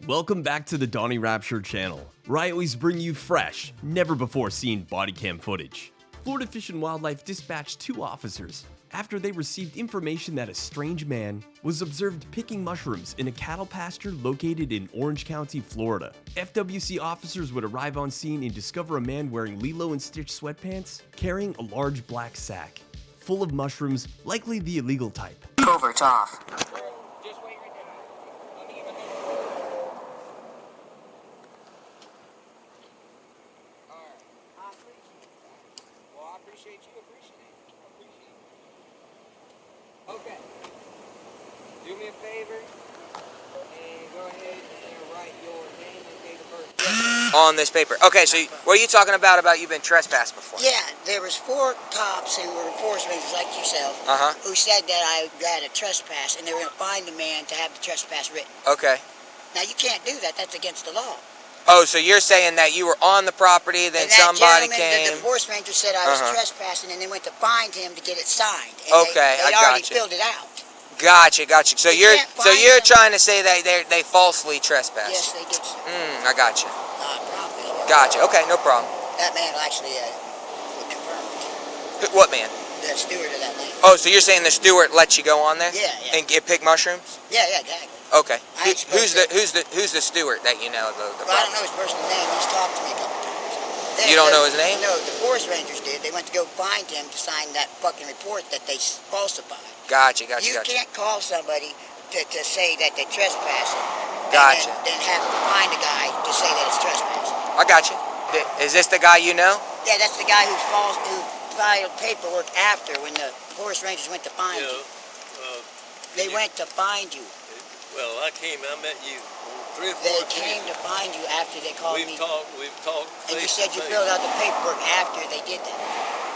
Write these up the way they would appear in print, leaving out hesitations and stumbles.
Welcome back to the Donny Rapture channel, where I always bring you fresh, never before seen body cam footage. Florida Fish and Wildlife dispatched 2 officers after they received information that a strange man was observed picking mushrooms in a cattle pasture located in Orange County, Florida. FWC officers would arrive on scene and discover a man wearing Lilo and Stitch sweatpants, carrying a large black sack full of mushrooms, likely the illegal type. Covert off. Okay. Do me a favor and go ahead and write your name and date of birth on this paper. Okay, so what are you talking about you've been trespassed before? Yeah, there was 4 cops who were enforcement like yourself who said that I had a trespass and they were going to find the man to have the trespass written. Okay. Now you can't do that. That's against the law. Oh, so you're saying that you were on the property, then somebody came. The forest ranger said I was trespassing, and they went to find him to get it signed. And okay, they already filled it out. Gotcha. So you're trying to say that they falsely trespassed. Yes, they did, sir. I gotcha. Probably. Gotcha. Okay, no problem. That man actually confirmed. What man? The steward of that land. Oh, so you're saying the steward let you go on there? Yeah. And pick mushrooms? Yeah, exactly. Okay. Who's the steward that you know? Well, I don't know his personal name. He's talked to me a couple times. You don't know his name? No, the forest rangers did. They went to go find him to sign that fucking report that they falsified. Gotcha. You can't call somebody to say that they trespass. Gotcha. And then have to find a guy to say that it's trespassing. I got you. Is this the guy you know? Yeah, that's the guy who filed paperwork after when the forest rangers went to find you. They went to find you. Well, I met you 3 or 4 They times. came to find you after they called me. We've talked. And you said you filled out the paperwork after they did that.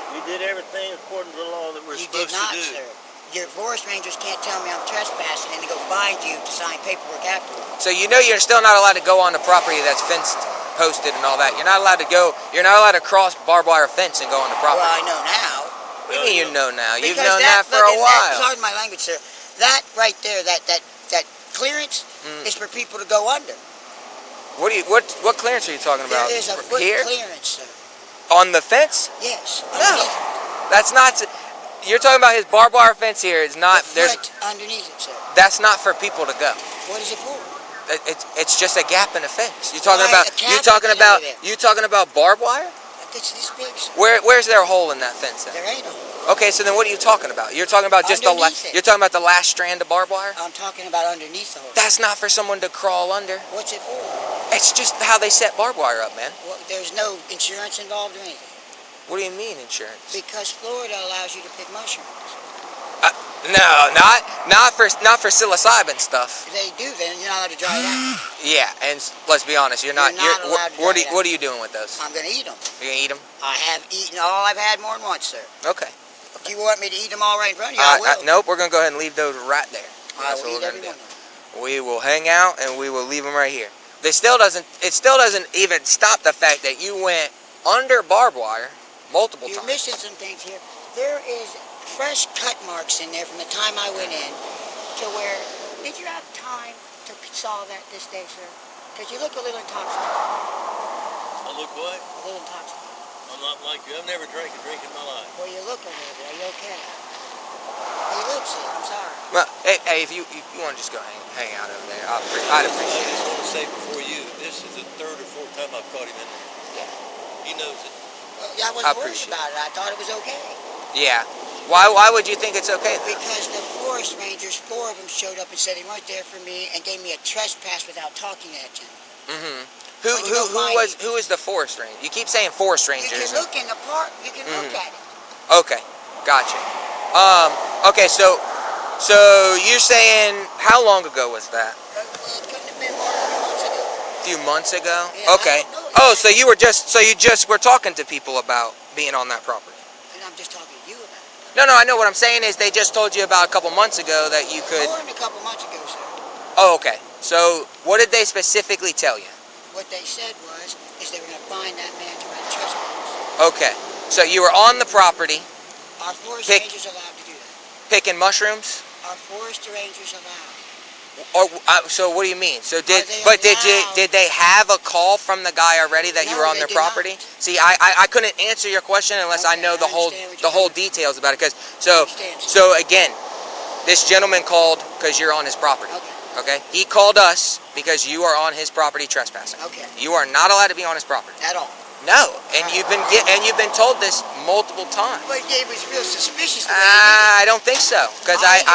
We did everything according to the law that we're supposed to do. You did not, sir. Your forest rangers can't tell me I'm trespassing and they go find you to sign paperwork afterwards. So you know you're still not allowed to go on the property that's fenced, posted, and all that. You're not allowed to go. You're not allowed to cross barbed wire fence and go on the property. Well, I know now. What do you mean you know now? You've Because known that for a while. Pardon my language, sir. That right there, that clearance is for people to go under. What clearance are you talking about? There is a foot here? clearance, sir. On the fence? Yes. No. That's not. You're talking about his barbed wire fence here. It's not. There's underneath it, sir. That's not for people to go. What is it for? It's just a gap in the fence. You're talking about barbed wire? It's this big, sir. Where's there a hole in that fence then? There ain't a hole. Okay, so then what are you talking about? You're talking about just you're talking about the last strand of barbed wire? I'm talking about underneath the hole. That's not for someone to crawl under. What's it for? It's just how they set barbed wire up, man. Well, there's no insurance involved or anything. What do you mean insurance? Because Florida allows you to pick mushrooms. No, not for psilocybin stuff. If they do, then you're not allowed to dry it out. Yeah, and let's be honest, you're not allowed to what dry it out. What are you doing with those? I'm going to eat them. You're going to eat them? I have eaten all I've had more than once, sir. Okay. Do you want me to eat them all right in front of you? I will. Nope, we're going to go ahead and leave those right there. I will eat every one of them. We will hang out and we will leave them right here. It still doesn't even stop the fact that you went under barbed wire multiple times. You're missing some things here. There is fresh cut marks in there from the time I went in to where, did you have time to solve that this day, sir? Because you look a little intoxicated. I look what? A little intoxicated. I'm not like you. I've never drank a drink in my life. Well, you look a little bit. Are you okay? You look sick. I'm sorry. Well, hey, if you want to just go hang out over there, I'd appreciate it. I just want to say before you, this is the 3rd or 4th time I've caught him in there. Yeah. He knows it. Well, I wasn't worried about it. I thought it was okay. Yeah. Why would you think it's okay? Because the forest rangers, 4 of them showed up and said they weren't there for me and gave me a trespass without talking to that gentleman. Who is the forest ranger? You keep saying forest rangers. You can look in the park. You can look at it. Okay, gotcha. Okay, so you're saying how long ago was that? Well, it couldn't have been more than months ago. A few months ago. Yeah, okay. I don't know. Oh, so you just were talking to people about being on that property. And I'm just talking to you about it. No, I know what I'm saying is they just told you about a couple months ago that you could. More than a couple months ago, sir. Oh, okay. So what did they specifically tell you? What they said is they were going to find that man to write trespass. Okay. So you were on the property. Our forest rangers allowed to do that. Picking mushrooms? Our forest rangers allowed. So what do you mean? So Are they allowed? did they have a call from the guy already that you No, were on they their did property? not. See, I couldn't answer your question unless I Okay, know I understand what the you're whole doing. details about it. Because I understand. so again, this gentleman called because you're on his property. Okay. Okay. He called us because you are on his property trespassing. Okay. You are not allowed to be on his property. At all. No, and you've been told this multiple times. But it was real suspicious the way he I don't think so, because I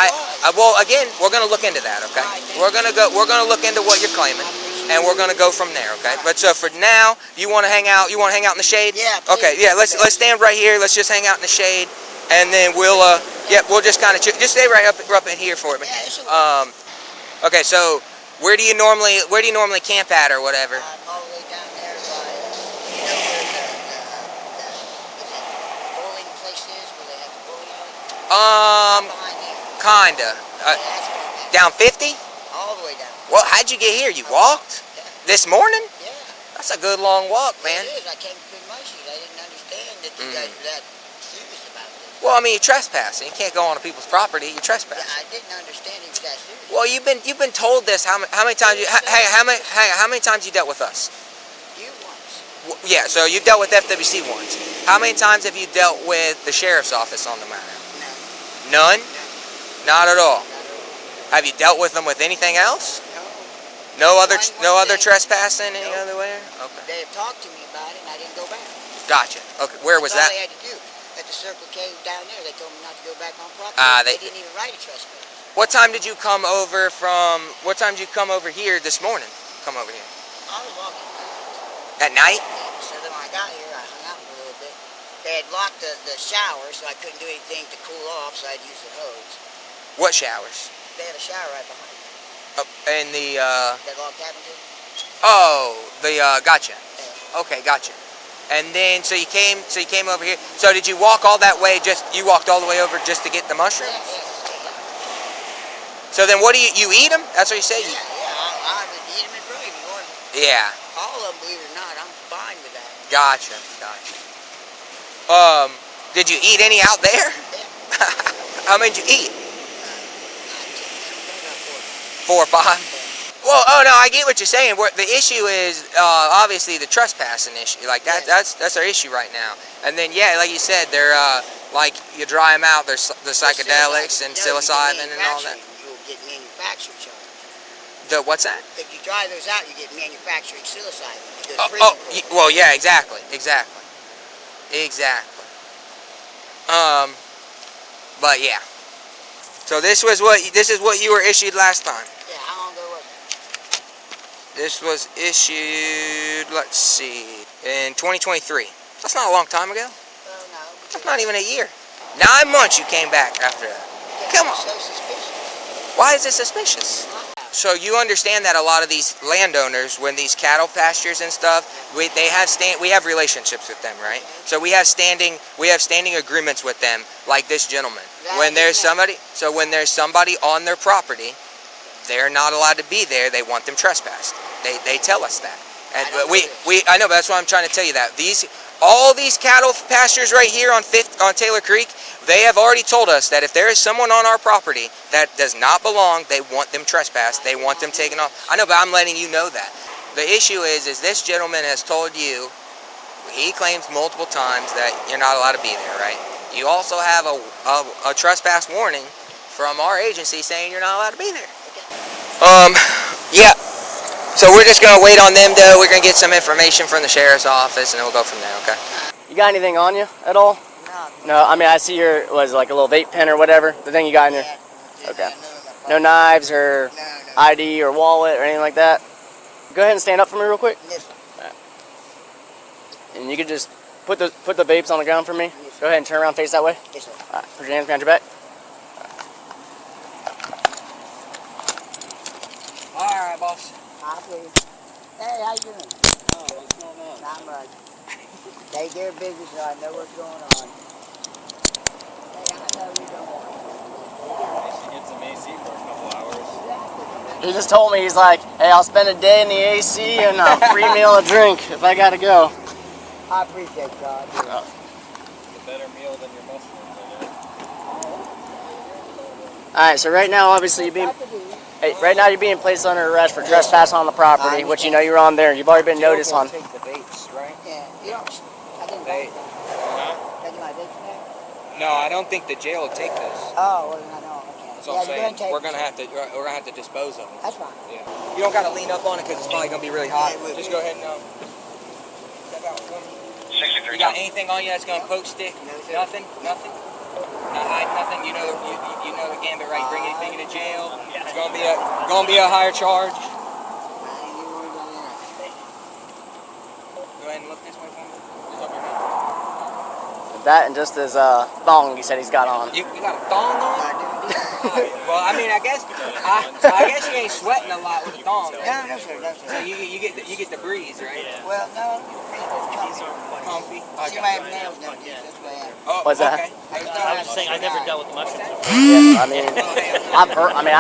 well, again, we're gonna look into that, okay? We're gonna look into what you're claiming, and we're gonna go from there, okay? But so for now, you want to hang out? You want to hang out in the shade? Yeah. Okay. Yeah. Let's stand right here. Let's just hang out in the shade, and then we'll we'll just kind of just stay right up in here for me. Yeah, it's a Okay. So where do you normally camp at or whatever? all the way down there by, you know where the bowling place is, where they have the bowling alley? Behind there. Kinda. Yeah, that's where I'm at. Down 50? All the way down. Well, how'd you get here? You walked Yeah. this morning? Yeah. That's a good long walk, man. It is. I came through my street. I didn't understand that you guys were that serious about this. Well, I mean, you're trespassing. You can't go on people's property. You're trespassing. Yeah, I didn't understand he was that serious. Well, you've been told this. How many times? How many times you dealt with us? You once. Yeah. So you dealt with FWC once. How many times have you dealt with the sheriff's office on the matter? No. None. Not at all. Have you dealt with them with anything else? No. No other One thing. trespassing any Nope. other way? Okay. They have talked to me about it, and I didn't go back. Gotcha. Okay. Where was That's that? all they had to do. At the Circle K down there, they told me not to go back on property. They- They didn't even write a trespass. What time did you come over here this morning? Come over here. I was walking. At night? So then when I got here, I hung out for a little bit. They had locked the shower, so I couldn't do anything to cool off, so I'd use the hose. What showers? They had a shower right behind me. In the That log cabin too. gotcha. Okay, gotcha. And then so you came over here. So did you walk all that way? You walked all the way over just to get the mushrooms? Yeah. So then what do you eat them? That's what you say? I would eat them in gravy. Or Yeah. all of them, believe it or not, I'm fine with that. Gotcha. Did you eat any out there? Yeah. How many did you eat? About 4 or 5? Well, no, I get what you're saying. The issue is obviously the trespassing issue. Like that's our issue right now. And then like you said, they're like you dry them out. There's the psychedelics and psilocybin and all that. You'll get manufactured charge. The what's that? If you dry those out, you get manufacturing psilocybin. You go to Oh, prison for it. well, yeah, exactly. But yeah. So this is what you were issued last time. Yeah, how long ago was it? This was issued, let's see, in 2023. That's not a long time ago. Well, no. That's not even a year. 9 months you came back after that. Come on. So suspicious. Why is it suspicious? So you understand that a lot of these landowners, when these cattle pastures and stuff, we have relationships with them, right? So we have standing agreements with them, like this gentleman. When there's somebody on their property, they're not allowed to be there. They want them trespassed. They tell us that, and I know, but that's why I'm trying to tell you that all these cattle pastures right here on Taylor Creek, they have already told us that if there is someone on our property that does not belong, they want them trespassed. They want them taken off. I know, but I'm letting you know that. The issue is this gentleman has told you, he claims multiple times that you're not allowed to be there, right? You also have a trespass warning from our agency saying you're not allowed to be there. Yeah. So we're just gonna wait on them though. We're gonna get some information from the sheriff's office and then we'll go from there, okay? You got anything on you at all? No, I mean, I see was like a little vape pen or whatever, the thing you got in your... Okay. No knives or ID or wallet or anything like that? Go ahead and stand up for me real quick. Yes. And you could just put the vapes on the ground for me. Go ahead and turn around, face that way. Yes, sir. All right, put your hands behind your back. All right, boss. Hi, please. Hey, how you doing? Oh, what's going on? Not much. Take care of business so I know what's going on. Hey, I know you don't want I should get some AC for a couple hours. He just told me, he's like, hey, I'll spend a day in the AC and a free meal and drink if I gotta go. I appreciate God. It's a better meal than your mushrooms, I know. Alright, so right now, obviously, you're being... Hey, right now you're being placed under arrest for trespass on the property, which you know you're on there. You've already been noticed on. Take the baits, right? Yeah, you don't, I didn't Bait. take my bait from there? No, I don't think the jail will take this. Oh, well, I know, okay. That's what I'm saying. We're gonna have to dispose of it. That's fine. Yeah. You don't gotta lean up on it because it's probably gonna be really hot. Just go ahead and step out. You got anything on you that's gonna poke stick? Nothing. Nothing. Not hide nothing. You know the gambit, right? Bring anything to jail. It's gonna be a higher charge. Go ahead and look this way for me. Just up your hand. That and just his thong he said he's got on. You got a thong on? Well, I mean, I guess you ain't sweating a lot with a thong. No, sir, no, sir. So you get the breeze, right? Well, no, it's Comfy. See, my nails don't do this way. What's that? I was just saying, I never dealt with Yeah, I mean, I've heard. I mean,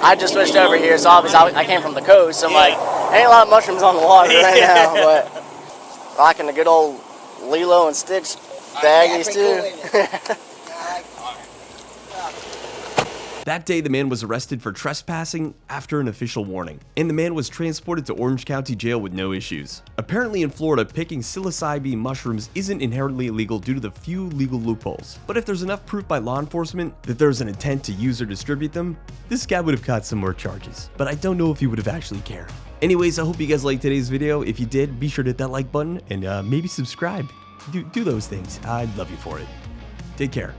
I just switched over here, so obviously I came from the coast. So I'm like, ain't a lot of mushrooms on the water right now, but rocking the good old Lilo and Stitch baggies too. That day, the man was arrested for trespassing after an official warning, and the man was transported to Orange County Jail with no issues. Apparently in Florida, picking psilocybin mushrooms isn't inherently illegal due to the few legal loopholes, but if there's enough proof by law enforcement that there's an intent to use or distribute them, this guy would have caught some more charges, but I don't know if he would have actually cared. Anyways, I hope you guys liked today's video. If you did, be sure to hit that like button and maybe subscribe. Do those things. I'd love you for it. Take care.